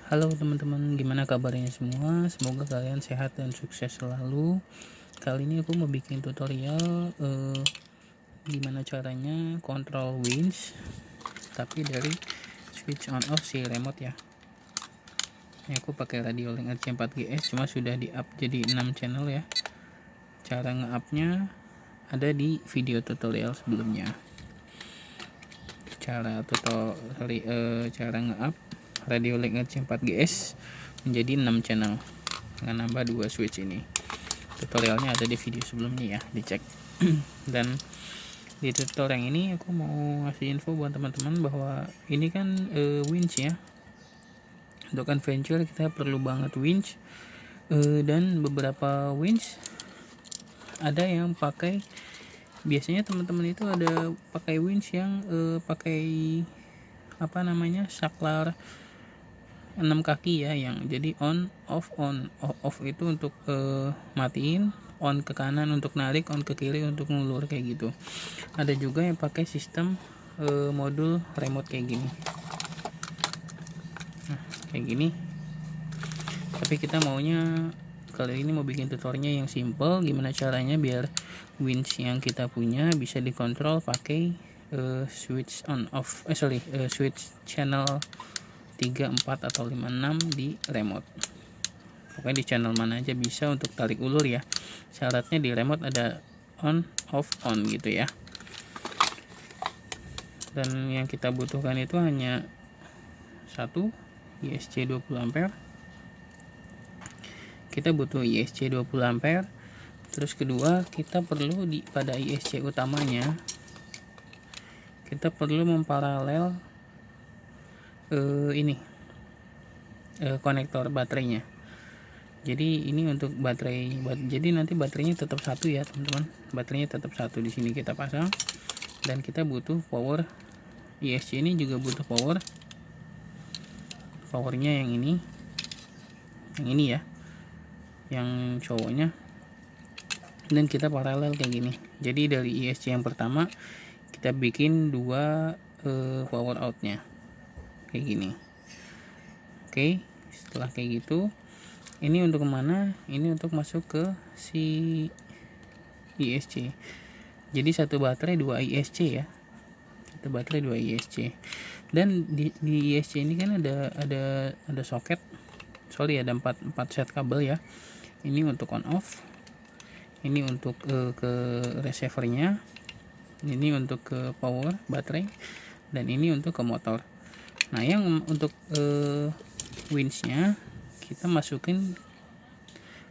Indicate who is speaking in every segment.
Speaker 1: Halo teman-teman, gimana kabarnya semua? Semoga kalian sehat dan sukses selalu. Kali ini aku mau bikin tutorial gimana caranya kontrol winch tapi dari switch on off si remote ya. Ini aku pakai Radiolink RC4GS, cuma sudah di up jadi 6 channel ya. Cara nge-upnya ada di video tutorial sebelumnya. Cara nge-up Radiolink RC4GS menjadi 6 channel dengan nambah 2 switch ini. Tutorialnya ada di video sebelumnya ya, dicek. Dan di tutorial yang ini aku mau ngasih info buat teman-teman bahwa ini kan winch ya. Untuk adventure kita perlu banget winch, dan beberapa winch ada yang pakai, biasanya teman-teman itu ada pakai winch yang pakai saklar 6 kaki ya, yang jadi on off itu untuk matiin, on ke kanan untuk narik, on ke kiri untuk ngulur kayak gitu. Ada juga yang pakai sistem modul remote kayak gini. Nah, kayak gini. Tapi kita maunya kali ini mau bikin tutorialnya yang simple, gimana caranya biar winch yang kita punya bisa dikontrol pakai switch on off, switch channel 3, 4 atau 5, 6 di remote. Pokoknya di channel mana aja bisa untuk tarik ulur ya. Syaratnya di remote ada on, off, on gitu ya. Dan yang kita butuhkan itu hanya satu ISC 20 ampere. Kita butuh ISC 20 ampere. Terus kedua, kita perlu pada ISC utamanya kita perlu memparalel konektor baterainya. Jadi ini untuk baterai, jadi nanti baterainya tetap satu ya teman-teman, baterainya tetap satu. Di sini kita pasang, dan kita butuh power. ISC ini juga butuh powernya yang ini ya, yang cowoknya. Dan kita paralel kayak gini. Jadi dari ISC yang pertama kita bikin dua power outnya kayak gini. Oke, setelah kayak gitu, ini untuk kemana? Ini untuk masuk ke si ISC. Jadi satu baterai 2 ISC ya, satu baterai 2 ISC. Dan di ISC ini kan ada soket, ada 4 set kabel ya. Ini untuk on off, ini untuk ke receivernya, ini untuk ke power baterai, dan ini untuk ke motor. Nah, yang untuk winch-nya kita masukin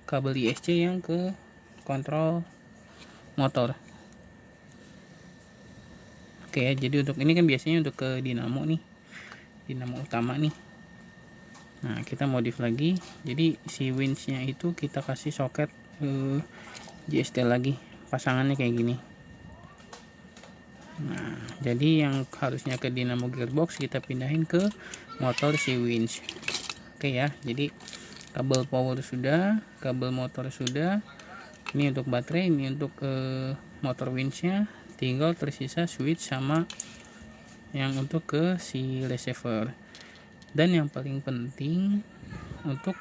Speaker 1: kabel ISC yang ke kontrol motor. Oke ya, jadi untuk ini kan biasanya untuk ke dinamo nih, dinamo utama nih. Nah, kita modif lagi. Jadi si winch-nya itu kita kasih soket JST lagi, pasangannya kayak gini. Nah, jadi yang harusnya ke dinamo gearbox kita pindahin ke motor si winch. Oke ya, jadi kabel power sudah, kabel motor sudah. Ini untuk baterai, ini untuk motor winchnya. Tinggal tersisa switch sama yang untuk ke si receiver. Dan yang paling penting untuk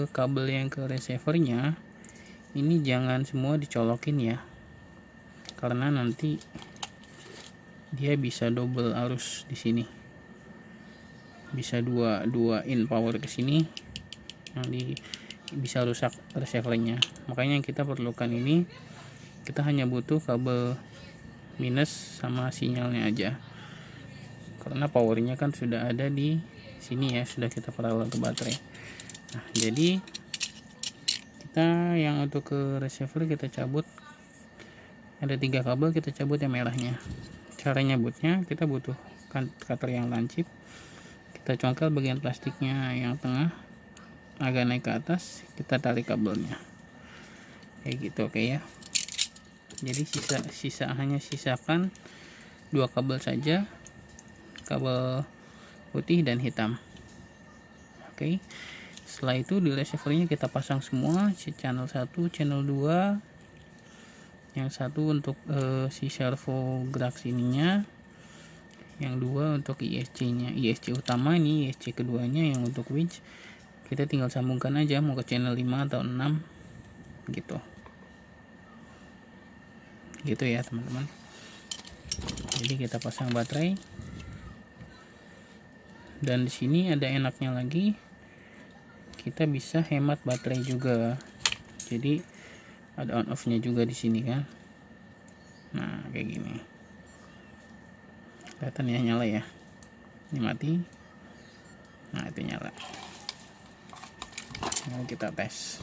Speaker 1: kabel yang ke receivernya ini jangan semua dicolokin ya, karena nanti dia bisa double arus di sini, bisa dua in power ke sini, yang bisa rusak receivernya. Makanya yang kita perlukan ini, kita hanya butuh kabel minus sama sinyalnya aja, karena powernya kan sudah ada di sini ya, sudah kita paralel ke baterai. Nah, jadi kita yang untuk ke receiver kita cabut, ada 3 kabel, kita cabut yang merahnya. Cara nyabutnya, kita butuh cutter yang lancip, kita congkel bagian plastiknya yang tengah agak naik ke atas, kita tarik kabelnya kayak gitu. Oke ya, jadi hanya sisakan 2 kabel saja, kabel putih dan hitam. Oke, setelah itu di receivernya kita pasang semua, channel 1, channel 2, yang satu untuk si servo gerak sininya, yang dua untuk ISC nya, ISC utama ini, ISC keduanya yang untuk winch kita tinggal sambungkan aja mau ke channel 5 atau 6 gitu ya teman-teman. Jadi kita pasang baterai, dan di sini ada enaknya lagi, kita bisa hemat baterai juga. Jadi ada on off nya juga di sini kan. Nah kayak gini, kelihatan ya, nyala ya, ini mati, nah itu nyala. Nah, kita tes.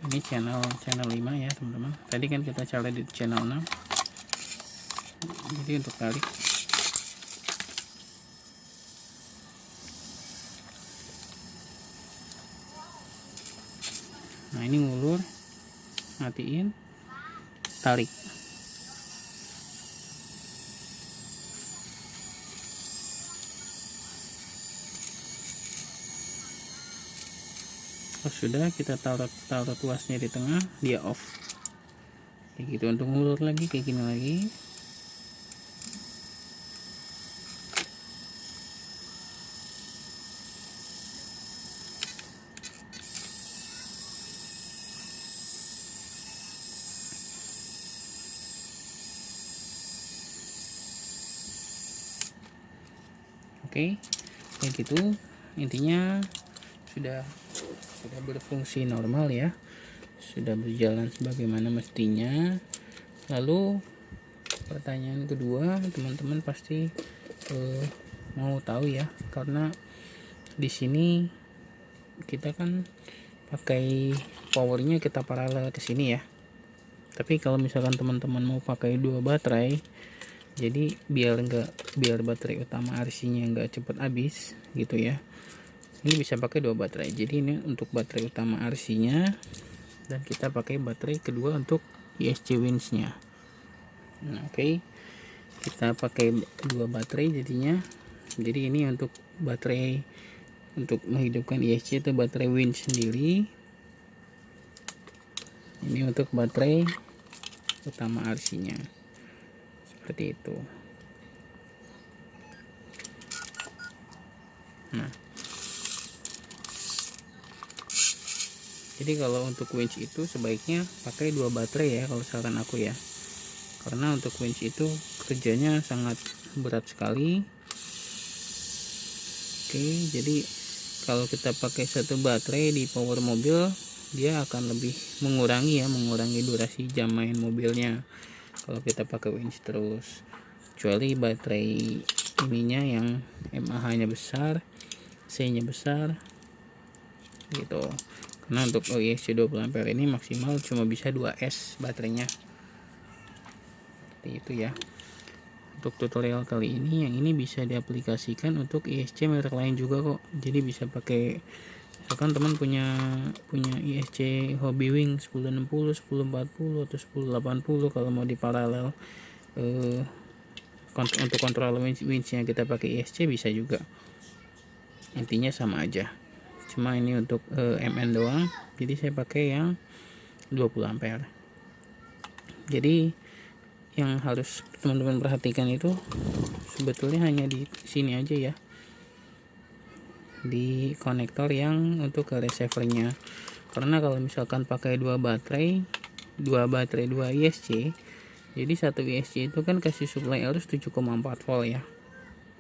Speaker 1: Ini channel 5 ya teman-teman. Tadi kan kita cari di channel 6. Jadi untuk tarik, nah ini ngulur, matiin, tarik. Kalau sudah, kita taruh tuasnya di tengah, dia off kayak gitu. Untuk ngulur lagi kayak gini lagi. Oke, kayak gitu. Intinya sudah berfungsi normal ya, sudah berjalan sebagaimana mestinya. Lalu pertanyaan kedua, teman-teman pasti mau tahu ya, karena di sini kita kan pakai powernya kita paralel ke sini ya. Tapi kalau misalkan teman-teman mau pakai dua baterai, jadi biar baterai utama RC-nya nggak cepet habis gitu ya, ini bisa pakai dua baterai. Jadi ini untuk baterai utama RC-nya, dan kita pakai baterai kedua untuk ISC winch nya. Nah, oke. Kita pakai dua baterai jadinya. Jadi ini untuk baterai untuk menghidupkan ISC itu baterai winch sendiri. Ini untuk baterai utama RC-nya. Seperti itu. Nah, jadi kalau untuk winch itu sebaiknya pakai dua baterai ya, kalau saran aku ya, karena untuk winch itu kerjanya sangat berat sekali. Oke, jadi kalau kita pakai satu baterai di power mobil, dia akan lebih mengurangi durasi jam main mobilnya kalau kita pakai winch terus. Kecuali baterai ininya yang mAh nya besar, C nya besar gitu. Karena untuk ISC 20 ampere ini maksimal cuma bisa 2S baterainya. Seperti itu ya. Untuk tutorial kali ini, yang ini bisa diaplikasikan untuk ISC merek lain juga kok. Jadi bisa pakai, misalkan teman punya ISC Hobbywing 1060, 1040 atau 1080, kalau mau di paralel untuk kontrol winch-nya kita pakai ISC bisa juga. Intinya sama aja. Cuma ini untuk MN doang, jadi saya pakai yang 20 ampere. Jadi yang harus teman-teman perhatikan itu sebetulnya hanya di sini aja ya, di konektor yang untuk ke receivernya. Karena kalau misalkan pakai dua baterai 2 ISC, jadi satu ISC itu kan kasih supply arus 7,4 volt ya,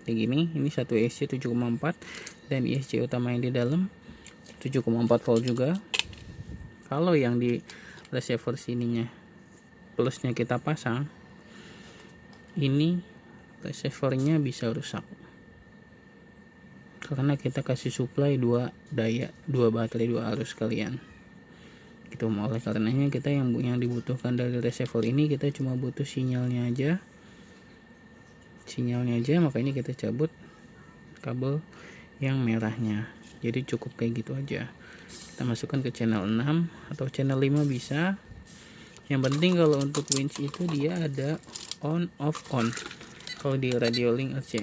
Speaker 1: kayak gini. Ini satu ISC 7,4 dan ISC utama yang di dalam 7,4 volt juga. Kalau yang di receiver sininya plusnya kita pasang, ini receivernya bisa rusak karena kita kasih supply dua baterai 2 arus sekalian gitu. Oleh karenanya kita yang dibutuhkan dari receiver ini, kita cuma butuh sinyalnya aja, maka ini kita cabut kabel yang merahnya. Jadi cukup kayak gitu aja, kita masukkan ke channel 6 atau channel 5 bisa. Yang penting kalau untuk winch itu dia ada on off on. Kalau di Radio Link LC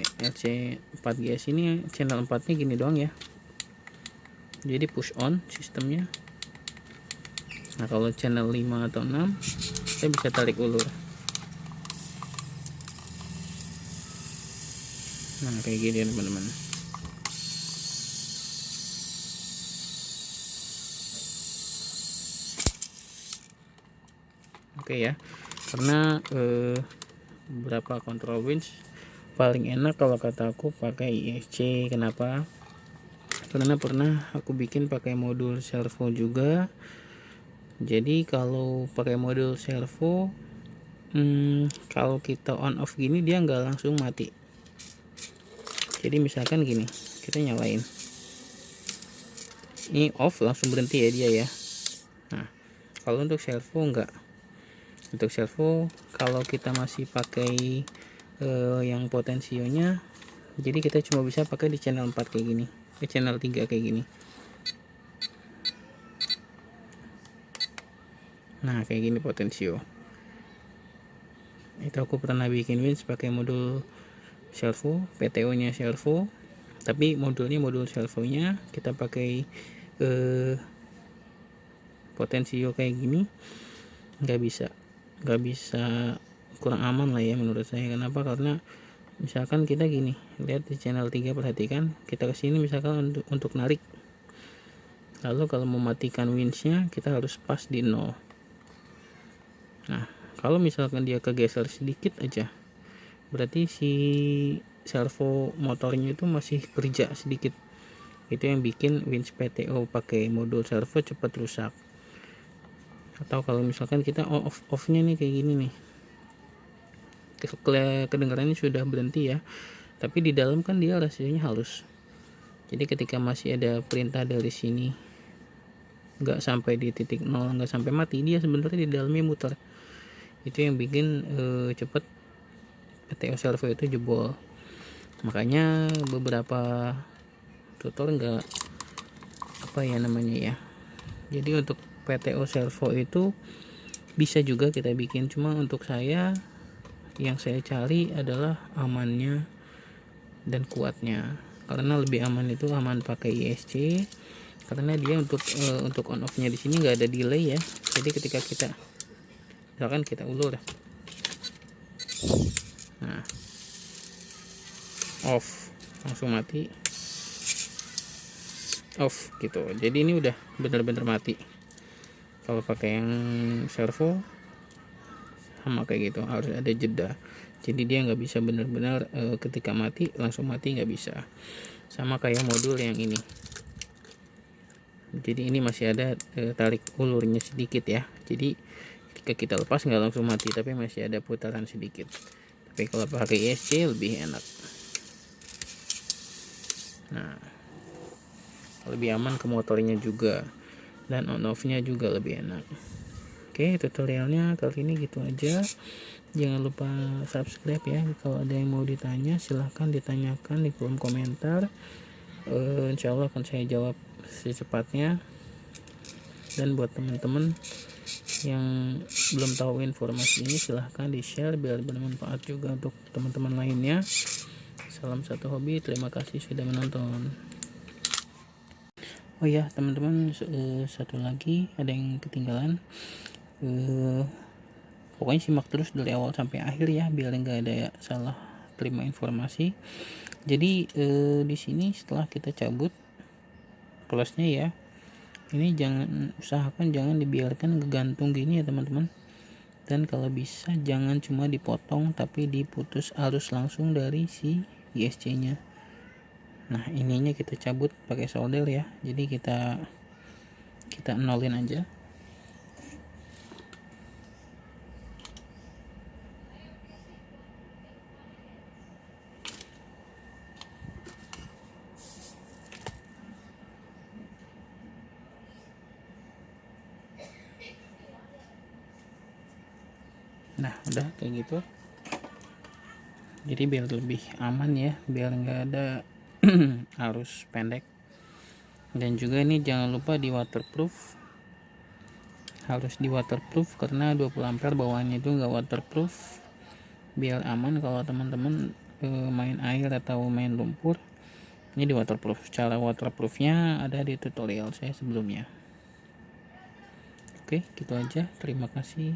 Speaker 1: 4GS ini channel 4 nya gini doang ya, jadi push on sistemnya. Nah kalau channel 5 atau 6 saya bisa tarik ulur Nah kayak gini teman-teman. Oke ya, karena beberapa control winch paling enak kalau kata aku pakai ISC. Kenapa? Karena pernah aku bikin pakai modul servo juga. Jadi kalau pakai modul servo, kalau kita on off gini dia nggak langsung mati. Jadi misalkan gini, kita nyalain, ini off langsung berhenti ya dia ya. Nah kalau untuk servo enggak. Untuk servo kalau kita masih pakai yang potensionya, jadi kita cuma bisa pakai di channel 4 kayak gini, di channel 3 kayak gini. Nah kayak gini potensio. Itu aku pernah bikin winch pakai modul servo, PTO nya servo, tapi modulnya modul servonya kita pakai potensio kayak gini, nggak bisa, kurang aman lah ya menurut saya. Kenapa? Karena misalkan kita gini, lihat di channel 3, perhatikan kita kesini misalkan untuk narik, lalu kalau mematikan winchnya kita harus pas di 0. Nah kalau misalkan dia kegeser sedikit aja, berarti si servo motornya itu masih kerja sedikit. Itu yang bikin winch PTO pakai modul servo cepat rusak. Atau kalau misalkan kita off-nya nih kayak gini nih, kedengarannya sudah berhenti ya, tapi di dalam kan dia rasanya halus. Jadi ketika masih ada perintah dari sini, nggak sampai di titik 0, nggak sampai mati, dia sebenarnya di dalamnya muter. Itu yang bikin cepet PTO servo itu jebol. Makanya beberapa tutor nggak apa ya namanya ya, jadi untuk PTO servo itu bisa juga kita bikin, cuma untuk saya yang saya cari adalah amannya dan kuatnya. Karena lebih aman itu aman pakai ISC, karena dia untuk on off nya di sini nggak ada delay ya. Jadi ketika kita misalkan kita ulur, nah off langsung mati, off gitu. Jadi ini udah bener-bener mati. Kalau pakai yang servo sama kayak gitu, harus ada jeda. Jadi dia nggak bisa bener-bener ketika mati langsung mati, nggak bisa. Sama kayak modul yang ini. Jadi ini masih ada tarik ulurnya sedikit ya. Jadi ketika kita lepas nggak langsung mati, tapi masih ada putaran sedikit. Tapi kalau pakai ISC lebih enak. Nah lebih aman ke motornya juga, dan on off nya juga lebih enak. Oke, tutorialnya kali ini gitu aja. Jangan lupa subscribe ya. Kalau ada yang mau ditanya silahkan ditanyakan di kolom komentar. Insya Allah akan saya jawab secepatnya. Dan buat teman-teman yang belum tahu informasi ini, silahkan di share biar bermanfaat juga untuk teman-teman lainnya. Salam satu hobi, terima kasih sudah menonton. Oh ya teman-teman, satu lagi ada yang ketinggalan. Pokoknya simak terus dari awal sampai akhir ya, biar nggak ada salah terima informasi. Jadi di sini setelah kita cabut plusnya ya, ini usahakan jangan dibiarkan ngegantung gini ya teman-teman. Dan kalau bisa jangan cuma dipotong, tapi diputus arus langsung dari si ISC nya. Nah ininya kita cabut pakai solder ya, jadi kita nolin aja. Nah udah kayak gitu, jadi biar lebih aman ya, biar nggak ada arus pendek. Dan juga ini jangan lupa di waterproof, harus di waterproof karena 20 ampere bawaannya itu nggak waterproof. Biar aman kalau teman-teman main air atau main lumpur, ini di waterproof. Cara waterproofnya ada di tutorial saya sebelumnya. Oke gitu aja, terima kasih.